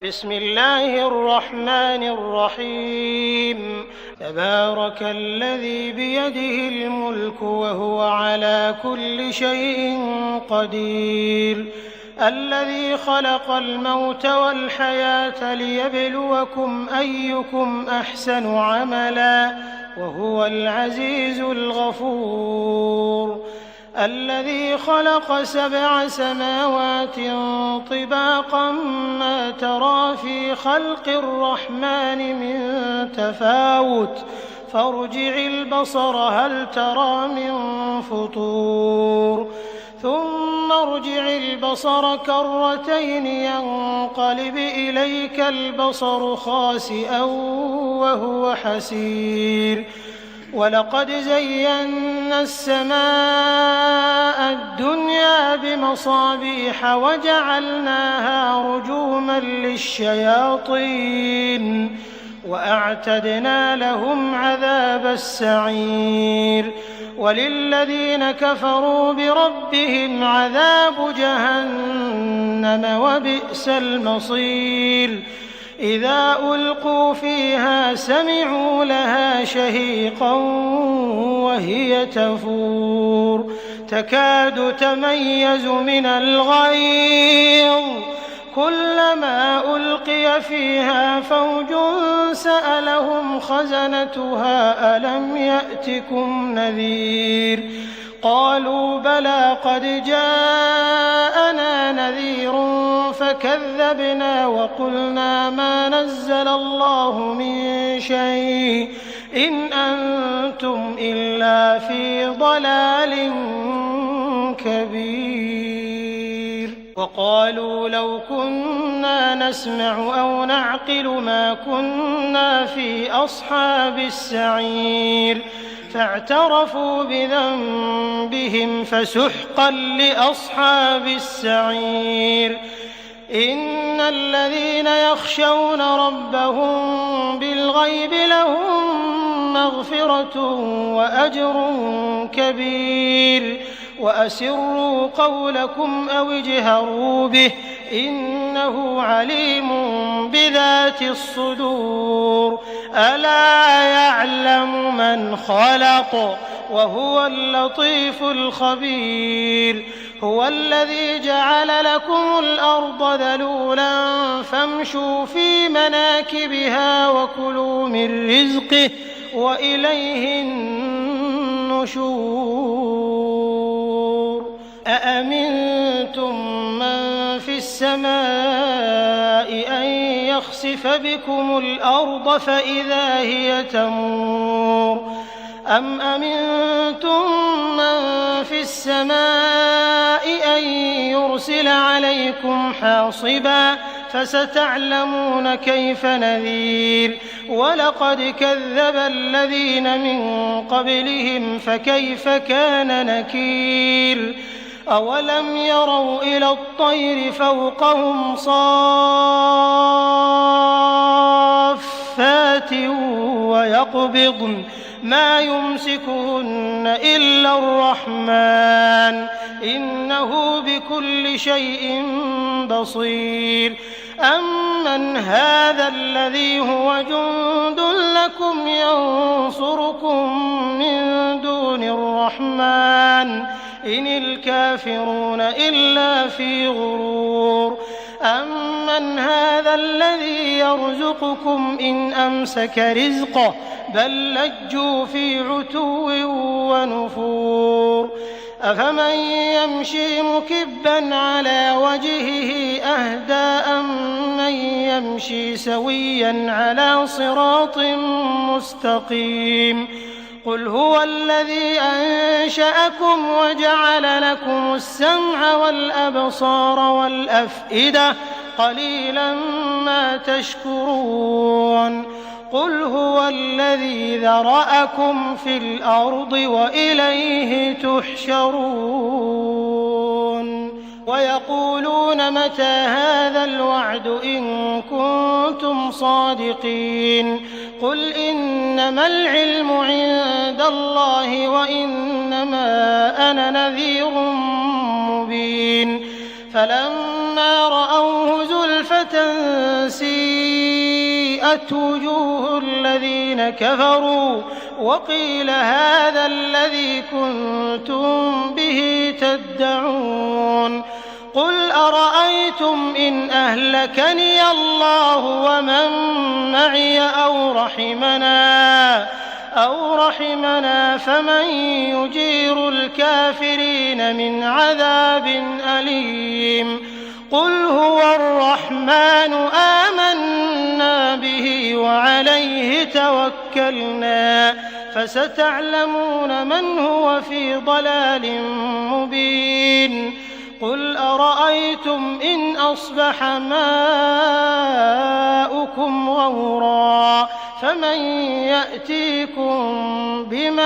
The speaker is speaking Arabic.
بسم الله الرحمن الرحيم. تبارك الذي بيده الملك وهو على كل شيء قدير، الذي خلق الموت والحياة ليبلوكم أيكم أحسن عملا وهو العزيز الغفور، الذي خلق 7 سماوات طباقا ما ترى في خلق الرحمن من تفاوت فارجع البصر هل ترى من فطور ثم ارجع البصر كرتين ينقلب إليك البصر خاسئا وهو حسير، ولقد زينا السماء الدنيا بمصابيح وجعلناها رجوما للشياطين وأعتدنا لهم عذاب السعير، وللذين كفروا بربهم عذاب جهنم وبئس المصير، إذا ألقوا فيها سمعوا لها شهيقا وهي تفور تكاد تميز من الغيظ، كلما ألقي فيها فوج سألهم خزنتها ألم يأتكم نذير، قالوا بلى قد جاءنا نذير فكذبنا وقلنا ما نزل الله من شيء إن أنتم إلا في ضلال كبير، وقالوا لو كنا نسمع أو نعقل ما كنا في أصحاب السعير، فاعترفوا بذنبهم فسحقا لأصحاب السعير، إن الذين يخشون ربهم بالغيب لهم مغفرة وأجر كبير، وأسروا قولكم أو اجهروا به إنه عليم بذات الصدور، ألا يعلم من خلق وهو اللطيف الخبير، هو الذي جعل لكم الأرض ذلولا فامشوا في مناكبها وكلوا من رزقه وإليه النشور، أأمنتم من في السماء أن يخسف بكم الأرض فإذا هي تمور، أم أمنتم من في السماء أن يرسل عليكم حاصبا فستعلمون كيف نذير، ولقد كذب الذين من قبلهم فكيف كان نكير، أولم يروا إلى الطير فوقهم صافات ويقبضن ما يمسكهن إلا الرحمن إنه بكل شيء بصير، أمن هذا الذي هو جند لكم ينصركم من دون الرحمن إن الكافرون إلا في غرور، أمن هذا الذي يرزقكم إن أمسك رزقه بل لجوا في عتو ونفور، أفمن يمشي مكبا على وجهه أهدى أمن يمشي سويا على صراط مستقيم، قل هو الذي أنشأكم وجعل لكم السمع والأبصار والأفئدة قليلا ما تشكرون، قل هو الذي ذرأكم في الأرض وإليه تحشرون، ويقولون متى هذا الوعد إن كنتم صادقين، قل إنما العلم عند الله وإنما أنا نذير مبين، فلما رأوه زلفى سيئت وجوه الذين كفروا وقيل هذا الذي كنتم به تدعون قل أرأيتم إن أهلكني الله ومن معي أو رحمنا فمن يجير الكافرين من عذاب أليم قل هو الرحمن آمنا به وعليه توكلنا فستعلمون من هو في ضلال مبين قل أرأيتم إن أصبح ماؤكم غورا فمن يأتيكم بماء